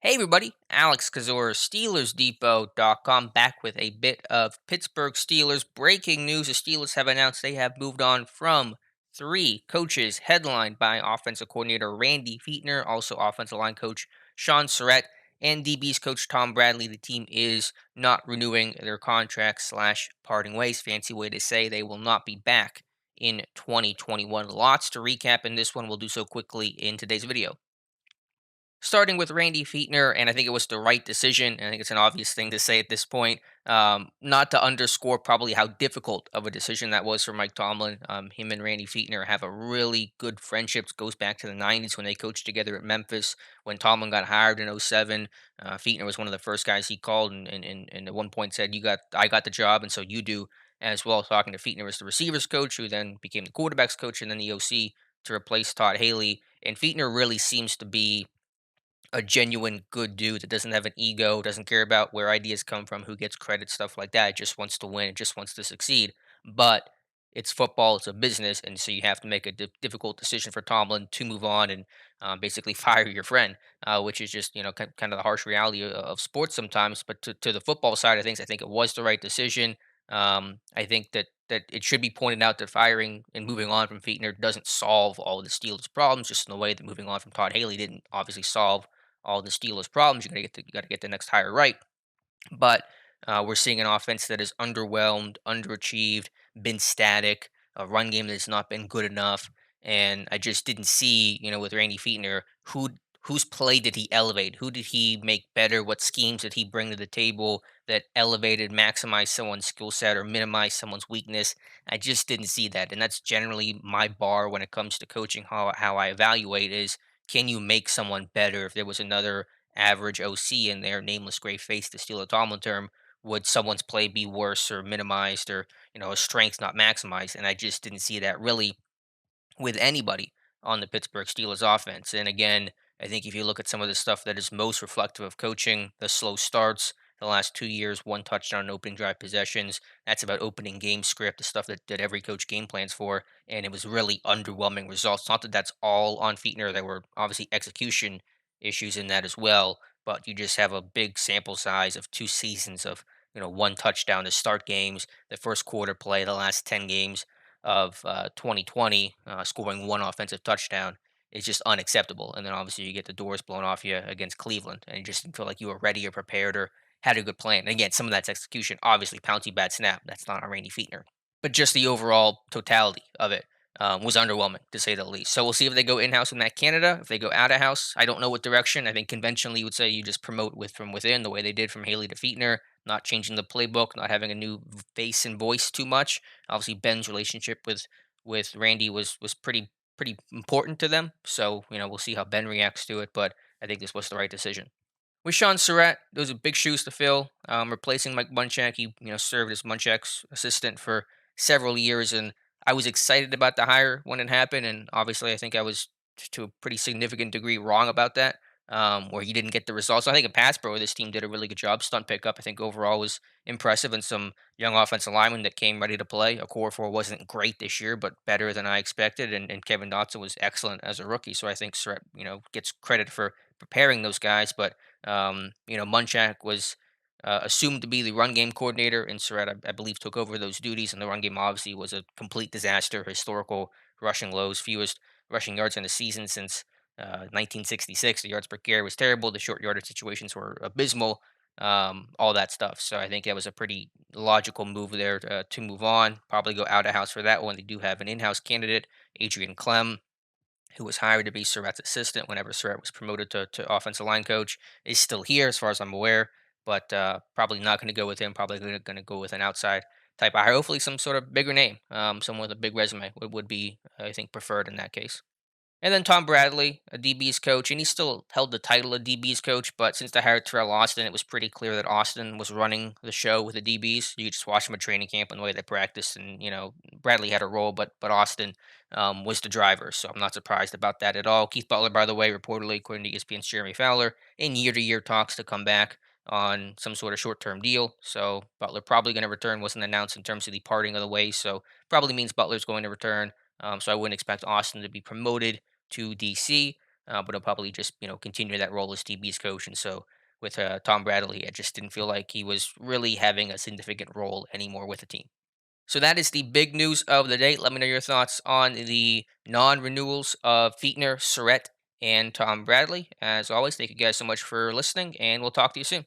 Hey everybody, Alex Kazor, SteelersDepot.com, back with a bit of Pittsburgh Steelers breaking news. The Steelers have announced they have moved on from three coaches, headlined by offensive coordinator Randy Fichtner, also offensive line coach Sean Surratt, and DB's coach Tom Bradley. The team is not renewing their contract slash parting ways. Fancy way to say they will not be back in 2021. Lots to recap in this one. We'll do so quickly in today's video. Starting with Randy Fichtner, and I think it was the right decision. And I think it's an obvious thing to say at this point. Not to underscore probably how difficult of a decision that was for Mike Tomlin. Him and Randy Fichtner have a really good friendship. It goes back to the '90s when they coached together at Memphis. When Tomlin got hired in '07, Fichtner was one of the first guys he called, and at one point said, I got the job, and so you do as well." Talking to Fichtner as the receivers coach, who then became the quarterbacks coach, and then the OC to replace Todd Haley. And Fichtner really seems to be a genuine good dude that doesn't have an ego, doesn't care about where ideas come from, who gets credit, stuff like that. Just wants to win, just wants to succeed. But it's football, it's a business, and so you have to make a difficult decision for Tomlin to move on and basically fire your friend, which is just kind of the harsh reality of sports sometimes. But to the football side of things, I think it was the right decision. I think that it should be pointed out that firing and moving on from Fichtner doesn't solve all of the Steelers' problems, just in the way that moving on from Todd Haley didn't obviously solve all the Steelers' problems. You got to get the next hire right. But we're seeing an offense that is underwhelmed, underachieved, been static, a run game that has not been good enough, and I just didn't see, with Randy Fichtner, whose play did he elevate? Who did he make better? What schemes did he bring to the table that elevated, maximized someone's skill set or minimized someone's weakness? I just didn't see that, and that's generally my bar when it comes to coaching. How I evaluate is, can you make someone better? If there was another average OC in there, nameless gray face to steal a Tomlin term, would someone's play be worse or minimized, or a strength not maximized? And I just didn't see that really with anybody on the Pittsburgh Steelers offense. And again, I think if you look at some of the stuff that is most reflective of coaching, the slow starts, the last 2 years, one touchdown in opening drive possessions. That's about opening game script, the stuff that every coach game plans for. And it was really underwhelming results. Not that that's all on Fichtner. There were obviously execution issues in that as well. But you just have a big sample size of 2 seasons of one touchdown to start games, the first quarter play, the last 10 games of 2020, scoring one offensive touchdown is just unacceptable. And then obviously you get the doors blown off you against Cleveland, and you just didn't feel like you were ready or prepared or had a good plan. And again, some of that's execution. Obviously, Pouncey bad snap. That's not on Randy Fichtner, but just the overall totality of it was underwhelming to say the least. So we'll see if they go in house in that Canada. If they go out of house, I don't know what direction. I think conventionally you would say you just promote with from within, the way they did from Haley to Fichtner, not changing the playbook, not having a new face and voice too much. Obviously, Ben's relationship with Randy was pretty important to them. So we'll see how Ben reacts to it. But I think this was the right decision. With Sean Surratt, those are big shoes to fill. Replacing Mike Munchak, he served as Munchak's assistant for several years, and I was excited about the hire when it happened. And obviously, I think I was to a pretty significant degree wrong about that, where he didn't get the results. I think in Passboro, this team did a really good job. Stunt pickup, I think overall was impressive, and some young offensive linemen that came ready to play. A core four wasn't great this year, but better than I expected, and Kevin Dotson was excellent as a rookie. So I think Surratt, gets credit for preparing those guys, but Munchak was assumed to be the run game coordinator, and Surratt, I believe, took over those duties. And the run game obviously was a complete disaster, historical rushing lows, fewest rushing yards in the season since 1966. The yards per carry was terrible. The short yardage situations were abysmal. All that stuff. So I think that was a pretty logical move there to move on. Probably go out of house for that one. They do have an in-house candidate, Adrian Clem, who was hired to be Surratt's assistant whenever Surratt was promoted to offensive line coach, is still here as far as I'm aware, but probably not going to go with him. Probably going to go with an outside type hire. Hopefully, some sort of bigger name, someone with a big resume would be, I think, preferred in that case. And then Tom Bradley, a DB's coach, and he still held the title of DB's coach. But since they hired Terrell Austin, it was pretty clear that Austin was running the show with the DBs. You could just watch him at training camp and the way they practiced, and Bradley had a role, but Austin was the driver. So I'm not surprised about that at all. Keith Butler, by the way, reportedly according to ESPN's Jeremy Fowler, in year-to-year talks to come back on some sort of short-term deal. So Butler probably going to return. Wasn't announced in terms of the parting of the ways, so probably means Butler's going to return. So I wouldn't expect Austin to be promoted to DC. but he'll probably just continue that role as DB's coach. And so with Tom Bradley, I just didn't feel like he was really having a significant role anymore with the team. So that is the big news of the day. Let me know your thoughts on the non-renewals of Fichtner, Surratt, and Tom Bradley. As always, thank you guys so much for listening, and we'll talk to you soon.